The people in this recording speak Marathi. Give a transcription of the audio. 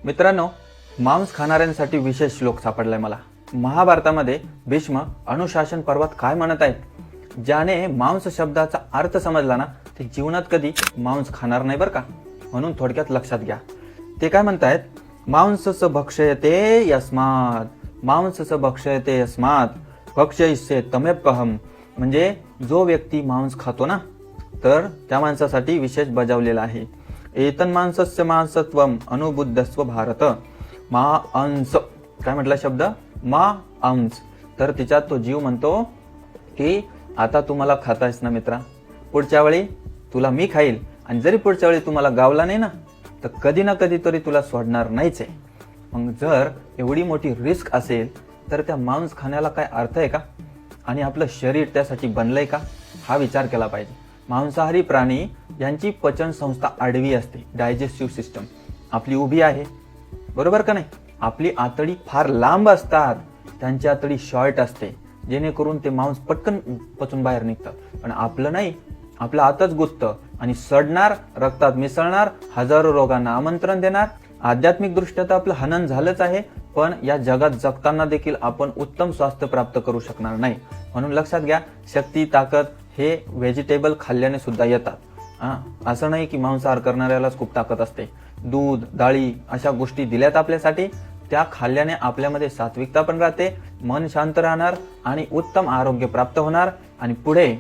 मित्रांनो, मांस खाणाऱ्यांसाठी विशेष श्लोक सापडलाय मला. महाभारतामध्ये भीष्म अनुशासन पर्वात काय म्हणत आहेत? ज्याने मांस शब्दाचा अर्थ समजला ना, ते जीवनात कधी मांस खाणार नाही बरं का. म्हणून थोडक्यात लक्षात घ्या. ते काय म्हणतायत? मांसस भक्षयते यस्मात्, मांसस भक्षयते यस्मात् भक्षयिष्ये तमेप्यहम. म्हणजे जो व्यक्ती मांस खातो ना, तर त्या माणसासाठी विशेष बजावलेला आहे. एतन मांसस्य मांसत्वम अनुबुद्धस्व भारत. मा अंश काय म्हटला शब्द? मा अंश. तर तिच्यात तो जीव म्हणतो की आता तुम्हाला खातायस ना मित्रा, पुढच्या वेळी तुला मी खाईल, आणि जरी पुढच्या वेळी तुम्हाला गावला नाही ना, तर कधी ना कधी तरी तुला सोडणार नाहीच आहे. मग जर एवढी मोठी रिस्क असेल तर त्या मांस खाण्याला काय अर्थ आहे का? आणि आपलं शरीर त्यासाठी बनलंय का? हा विचार केला पाहिजे. मांसाहारी प्राणी यांची पचन संस्था आडवी असते, डायजेस्टिव्ह सिस्टम आपली उभी आहे, बरोबर का नाही? आपली आतडी फार लांब असतात, त्यांची आतडी शॉर्ट असते, जेणेकरून ते मांस पटकन पचून बाहेर निघतं. पण आपलं नाही, आपलं आतच गुंततं आणि सडणार, रक्तात मिसळणार, हजारो रोगांना आमंत्रण देणार. आध्यात्मिक दृष्ट्या तर आपलं हनन झालंच आहे, पण या जगात जगताना देखील आपण उत्तम स्वास्थ्य प्राप्त करू शकणार नाही. म्हणून लक्षात घ्या, शक्ती, ताकद हे व्हेजिटेबल खाल्ल्याने सुद्धा येतात. असं नाही की मांसाहार करणाऱ्यालाच खूप ताकद असते. दूध, डाळी अशा गोष्टी दिल्यात आपल्यासाठी, त्या खाल्ल्याने आपल्यामध्ये सात्विकता पण राहते, मन शांत राहणार आणि उत्तम आरोग्य प्राप्त होणार. आणि पुढे